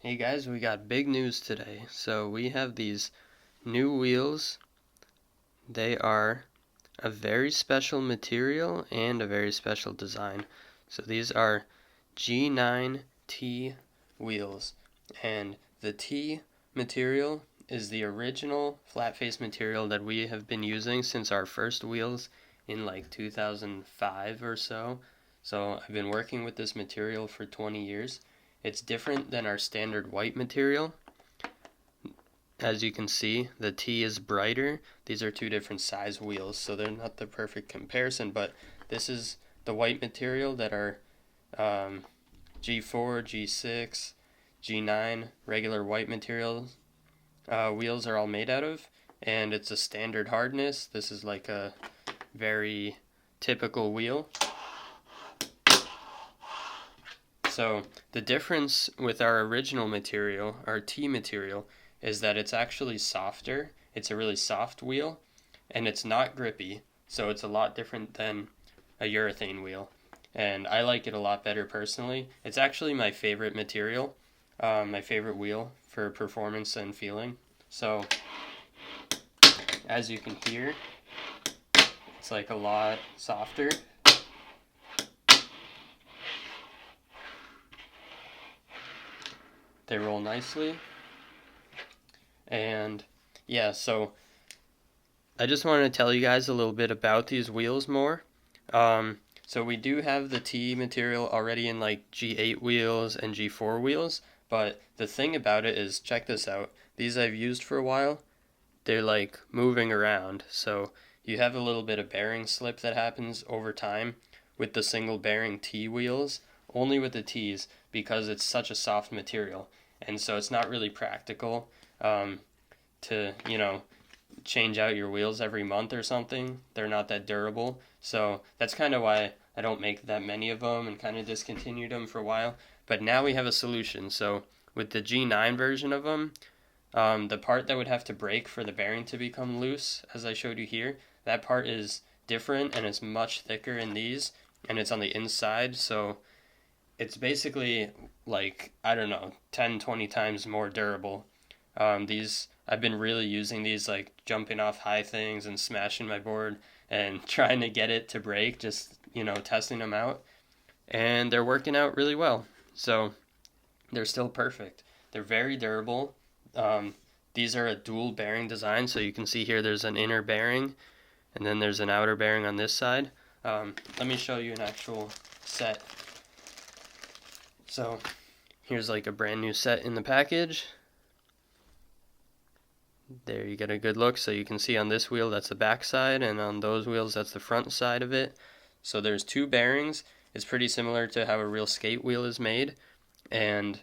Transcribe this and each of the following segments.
Hey guys, we got big news today. So we have these new wheels. They are a very special material and a very special design. So these are G9-T wheels. And the T material is the original FlatFace material that we have been using since our first wheels in like 2005 or so. So I've been working with this material for 20 years. It's different than our standard white material. As you can see, the T is brighter. These are two different size wheels, so they're not the perfect comparison, but this is the white material that our G4, G6, G9 regular white materials wheels are all made out of, and it's a standard hardness. This is like a very typical wheel. So the difference with our original material, our T material, is that it's actually softer. It's a really soft wheel, and it's not grippy, so it's a lot different than a urethane wheel. And I like it a lot better personally. It's actually my favorite material, my favorite wheel for performance and feeling. So as you can hear, it's like a lot softer. They roll nicely. And yeah, so I just wanted to tell you guys a little bit about these wheels more. So we do have the T material already in like G8 wheels and G4 wheels, but the thing about it is, check this out. These I've used for a while. They're like moving around, so you have a little bit of bearing slip that happens over time with the single bearing T wheels, only with the T's, because it's such a soft material, and so it's not really practical to, change out your wheels every month or something. They're not that durable, so that's kind of why I don't make that many of them and kind of discontinued them for a while. But now we have a solution. So with the G9 version of them, the part that would have to break for the bearing to become loose, as I showed you here, that part is different and it's much thicker in these, and it's on the inside, so it's basically like, I don't know, 10, 20 times more durable. These I've been really using these, like jumping off high things and smashing my board and trying to get it to break, just, testing them out. And they're working out really well. So they're still perfect. They're very durable. These are a dual bearing design, so you can see here there's an inner bearing and then there's an outer bearing on this side. Let me show you an actual set. So here's like a brand new set in the package. There you get a good look. So you can see on this wheel that's the back side, and on those wheels that's the front side of it. So there's two bearings. It's pretty similar to how a real skate wheel is made, and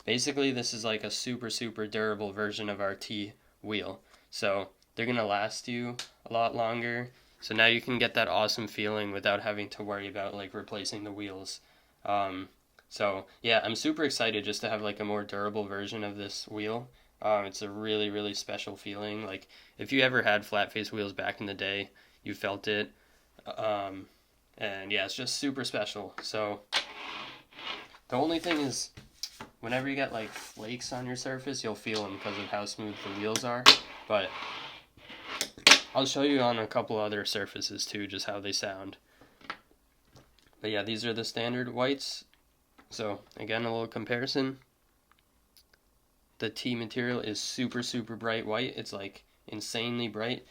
basically this is like a super durable version of our T wheel. So they're gonna last you a lot longer. So now you can get that awesome feeling without having to worry about like replacing the wheels. So yeah, I'm super excited just to have like a more durable version of this wheel. It's a really special feeling. Like if you ever had flat face wheels back in the day, you felt it. And yeah, it's just super special. So the only thing is, whenever you get like flakes on your surface, you'll feel them because of how smooth the wheels are. But I'll show you on a couple other surfaces too, just how they sound. But yeah, these are the standard whites. So again, a little comparison. The T material is super bright white. It's like insanely bright.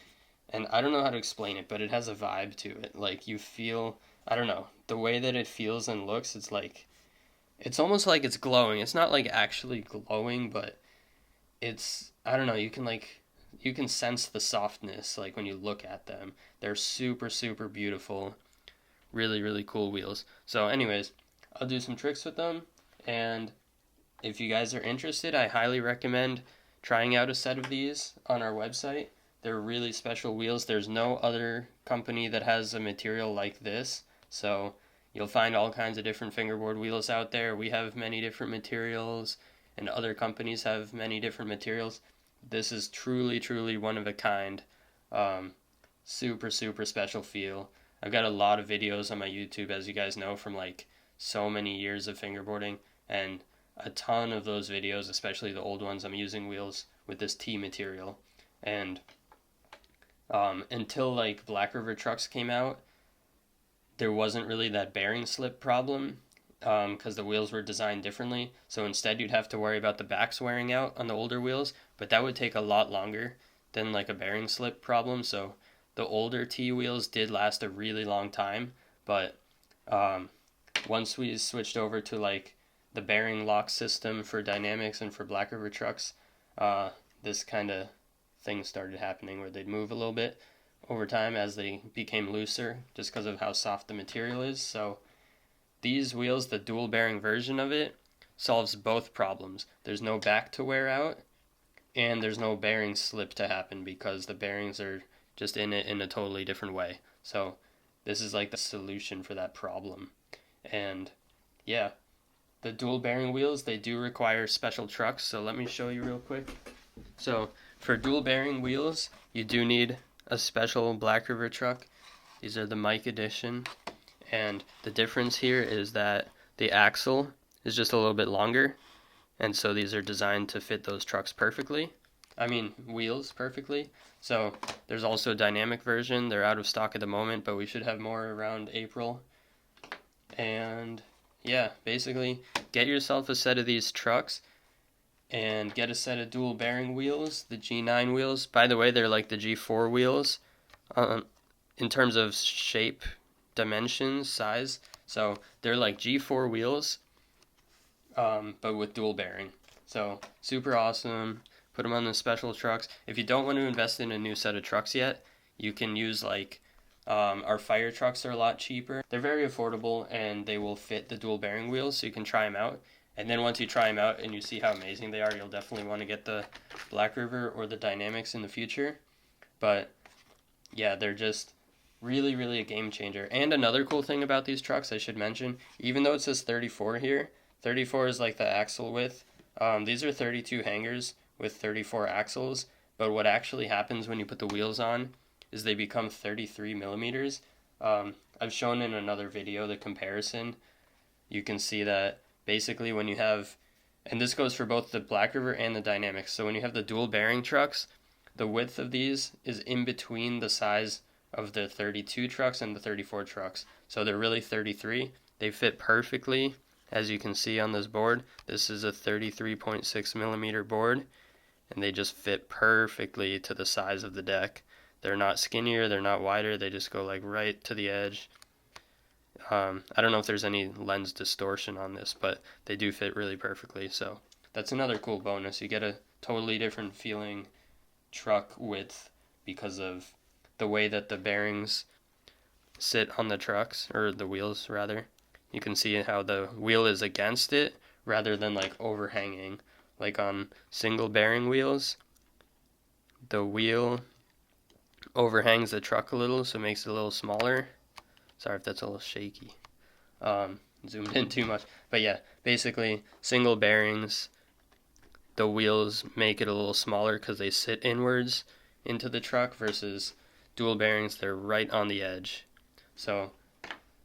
And I don't know how to explain it, but it has a vibe to it. Like you feel, I don't know, the way that it feels and looks, it's like, it's almost like it's glowing. It's not like actually glowing, but it's, I don't know, you can sense the softness like when you look at them. They're super beautiful. Really cool wheels. So anyways, I'll do some tricks with them, and if you guys are interested, I highly recommend trying out a set of these on our website. They're really special wheels. There's no other company that has a material like this, so you'll find all kinds of different fingerboard wheels out there. We have many different materials, and other companies have many different materials. This is truly one of a kind. Super special feel. I've got a lot of videos on my YouTube, as you guys know, from like so many years of fingerboarding, and a ton of those videos, especially the old ones. I'm using wheels with this T material, and until like Black River trucks came out, there wasn't really that bearing slip problem because the wheels were designed differently. So instead, you'd have to worry about the backs wearing out on the older wheels, but that would take a lot longer than like a bearing slip problem. So the older T wheels did last a really long time, but um, once we switched over to like the bearing lock system for Dynamics and for Black River trucks, uh, this kind of thing started happening where they'd move a little bit over time as they became looser just because of how soft the material is. So these wheels, the dual bearing version of it, solves both problems. There's no back to wear out, and there's no bearing slip to happen because the bearings are just in it in a totally different way. So this is like the solution for that problem. And yeah, the dual bearing wheels, they do require special trucks. So let me show you real quick. So for dual bearing wheels, you do need a special Black River truck. These are the Mike Edition. And the difference here is that the axle is just a little bit longer. And so these are designed to fit those trucks perfectly. I mean, wheels perfectly. So there's also a dynamic version. They're out of stock at the moment, but we should have more around April. And yeah, basically get yourself a set of these trucks and get a set of dual bearing wheels, the G9 wheels. By the way, they're like the G4 wheels in terms of shape, dimensions, size. So they're like G4 wheels, but with dual bearing. So super awesome. Put them on the special trucks. If you don't want to invest in a new set of trucks yet, you can use like our fire trucks are a lot cheaper. They're very affordable and they will fit the dual bearing wheels, so you can try them out. And then once you try them out and you see how amazing they are, you'll definitely want to get the Black River or the Dynamics in the future. But yeah, they're just really, really a game changer. And another cool thing about these trucks I should mention, even though it says 34 here, 34 is like the axle width. These are 32 hangers with 34 axles, but what actually happens when you put the wheels on is they become 33 millimeters. I've shown in another video the comparison. You can see that basically when you have, and this goes for both the Black River and the Dynamics, so when you have the dual bearing trucks, the width of these is in between the size of the 32 trucks and the 34 trucks. So they're really 33. They fit perfectly, as you can see on this board. This is a 33.6 millimeter board, and they just fit perfectly to the size of the deck. They're not skinnier, they're not wider, they just go like right to the edge. I don't know if there's any lens distortion on this, but they do fit really perfectly. So that's another cool bonus. You get a totally different feeling truck width because of the way that the bearings sit on the trucks, or the wheels rather. You can see how the wheel is against it rather than like overhanging. Like on single bearing wheels, the wheel overhangs the truck a little, so it makes it a little smaller. Sorry if that's a little shaky. Zoomed in too much. But yeah, basically single bearings, the wheels make it a little smaller because they sit inwards into the truck, versus dual bearings, they're right on the edge. So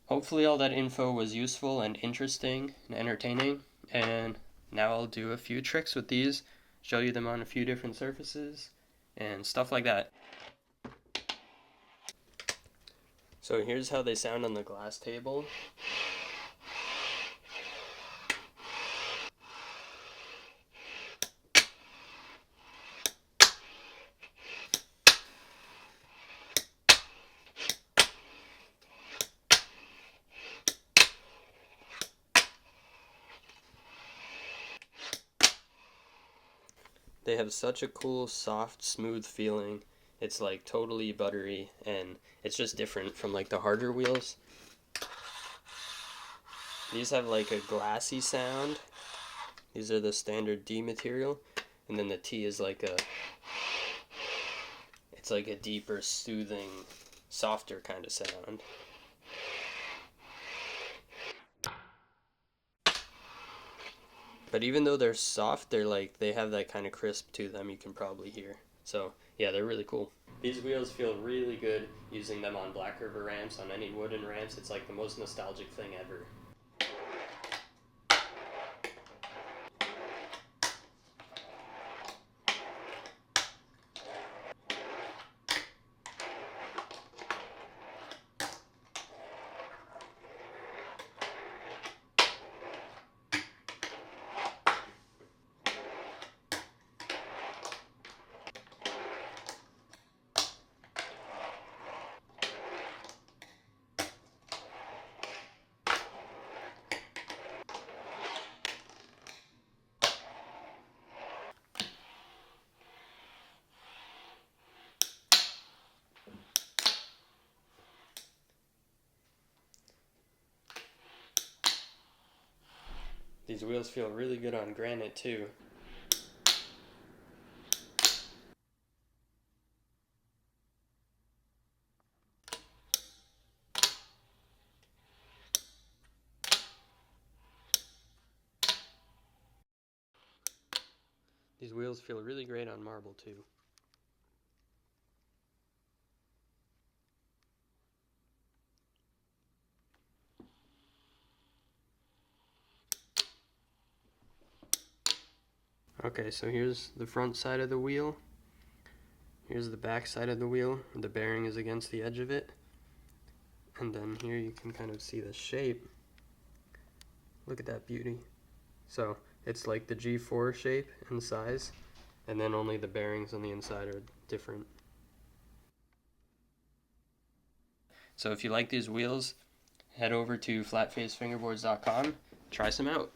hopefully all that info was useful and interesting and entertaining. And now I'll do a few tricks with these, show you them on a few different surfaces and stuff like that. So here's how they sound on the glass table. They have such a cool, soft, smooth feeling. It's like totally buttery, and it's just different from like the harder wheels. These have like a glassy sound. These are the standard D material, and then the T is like it's like a deeper, soothing, softer kind of sound. But even though they're soft, they have that kind of crisp to them you can probably hear. So yeah, they're really cool. These wheels feel really good using them on Black River ramps, on any wooden ramps. It's like the most nostalgic thing ever. These wheels feel really good on granite too. These wheels feel really great on marble too. Okay, so here's the front side of the wheel. Here's the back side of the wheel. The bearing is against the edge of it. And then here you can kind of see the shape. Look at that beauty. So it's like the G4 shape and size, and then only the bearings on the inside are different. So if you like these wheels, head over to flatfacefingerboards.com, try some out.